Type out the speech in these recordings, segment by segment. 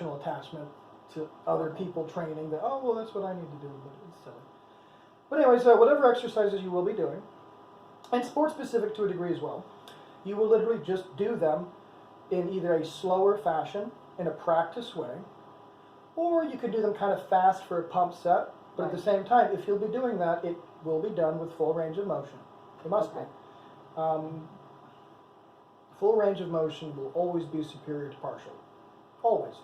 emotional attachment to other people training that, oh, well, that's what I need to do, but it's silly. But anyway, so whatever exercises you will be doing, and sport specific to a degree as well, you will literally just do them in either a slower fashion, in a practice way, or you could do them kind of fast for a pump set, but at the same time, if you'll be doing that, it will be done with full range of motion. It must be. Full range of motion will always be superior to partial. Always.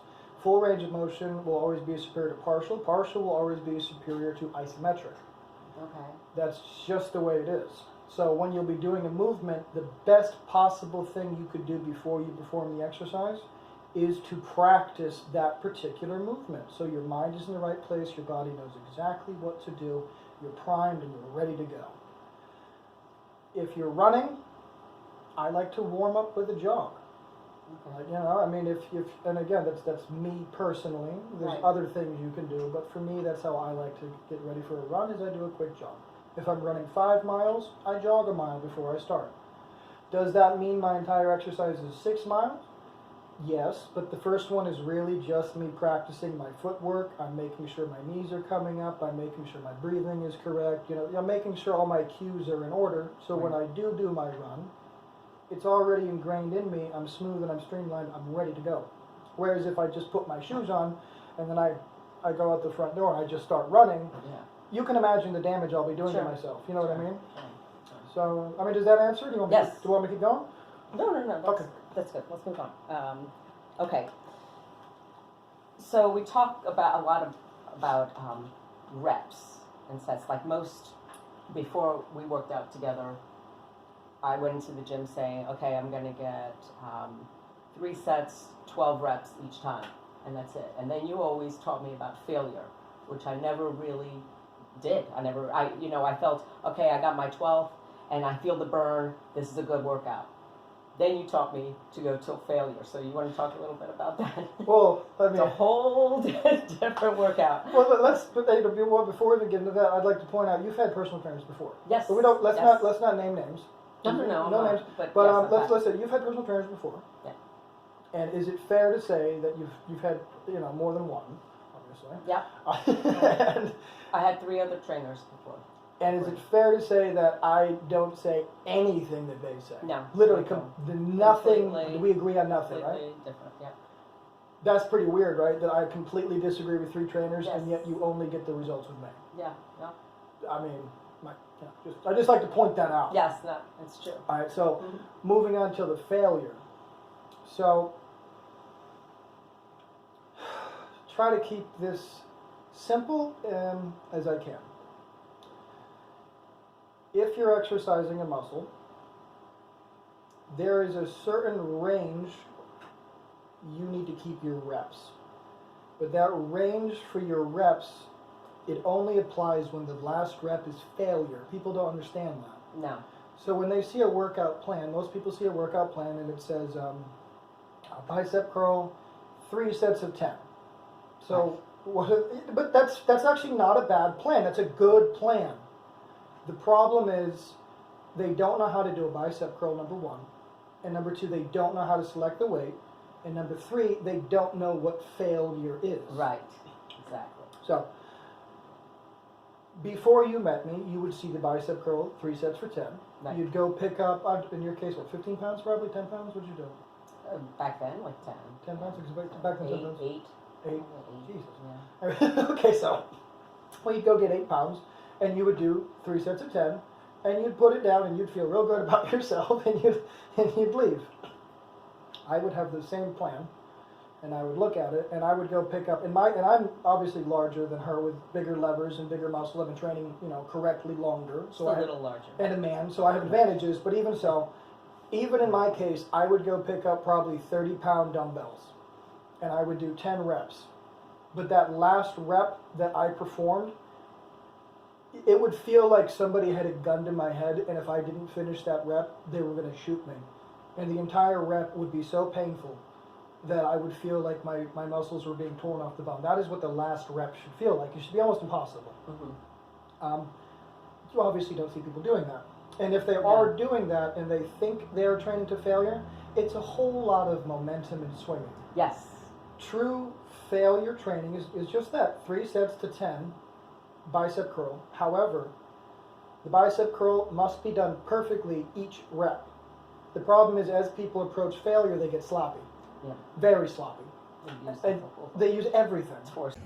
Full range of motion will always be superior to partial. Partial will always be superior to isometric. Okay. That's just the way it is. So when you'll be doing a movement, the best possible thing you could do before you perform the exercise is to practice that particular movement. So your mind is in the right place, your body knows exactly what to do, you're primed and you're ready to go. If you're running, I like to warm up with a jog. Okay. You know, I mean, if and again, that's me personally. There's other things you can do, but for me, that's how I like to get ready for a run. Is I do a quick jog. If I'm running 5 miles, I jog a mile before I start. Does that mean my entire exercise is 6 miles? Yes, but the first one is really just me practicing my footwork. I'm making sure my knees are coming up. I'm making sure my breathing is correct. You know, I'm making sure all my cues are in order. So when I do my run, it's already ingrained in me. I'm smooth and I'm streamlined. I'm ready to go. Whereas if I just put my shoes on and then I go out the front door and I just start running, you can imagine the damage I'll be doing to myself. You know what I mean? So, I mean, does that answer? Do you want me to keep going? No. That's good. Let's move on. Okay. So we talk about a lot about reps and sets. Like most, before we worked out together, I went into the gym saying, okay, I'm going to get 3 sets, 12 reps each time, and that's it. And then you always taught me about failure, which I never really did. I felt, okay, I got my 12th, and I feel the burn. This is a good workout. Then you taught me to go till failure. So you want to talk a little bit about that? Well, I mean, it's a whole different workout. Well, before we even get into that, I'd like to point out you've had personal trainers before. Yes. But we don't. Let's not name names. No names. But yes, let's say you've had personal trainers before. Yeah. And is it fair to say that you've had more than one, obviously? Yeah. And I had 3 other trainers before. And is it fair to say that I don't say anything that they say? No. Literally, nothing. Completely, we agree on nothing, right? Completely different. Yeah. That's pretty weird, right? That I completely disagree with 3 trainers, and yet you only get the results with me. Yeah. No. I mean, I just like to point that out. Yes, no, it's true. All right, so moving on to the failure. So try to keep this simple as I can. If you're exercising a muscle, there is a certain range you need to keep your reps. But that range for your reps, it only applies when the last rep is failure. People don't understand that. No. So when they see a workout plan, most people see a workout plan and it says a bicep curl, 3 sets of 10. So, but that's actually not a bad plan. That's a good plan. The problem is they don't know how to do a bicep curl, number 1. And number 2, they don't know how to select the weight. And number 3, they don't know what failure is. Right, exactly. So, before you met me, you would see the bicep curl, 3 sets for 10. Right. You'd go pick up, in your case, 15 pounds probably? 10 pounds? What did you do? Back then, like 10. 10 pounds? Back then, 10 pounds? 8. 8? Jesus. Yeah. Okay, so, you'd go get 8 pounds. And you would do 3 sets of 10, and you'd put it down, and you'd feel real good about yourself, and you'd leave. I would have the same plan, and I would look at it, and I would go pick up, and I'm obviously larger than her with bigger levers and bigger muscle. I've been training, correctly longer. So a little larger. And a man, so I have advantages. But even so, even in my case, I would go pick up probably 30-pound dumbbells, and I would do 10 reps. But that last rep that I performed, it would feel like somebody had a gun to my head, and if I didn't finish that rep, they were going to shoot me. And the entire rep would be so painful that I would feel like my muscles were being torn off the bone. That is what the last rep should feel like. It should be almost impossible. You obviously don't see people doing that. And if they are doing that and they think they are training to failure, it's a whole lot of momentum and swinging. Yes. True failure training is just that, 3 sets to 10 bicep curl. However, the bicep curl must be done perfectly each rep. The problem is, as people approach failure, they get sloppy. Yeah. Very sloppy. They use And they use everything. It's forced.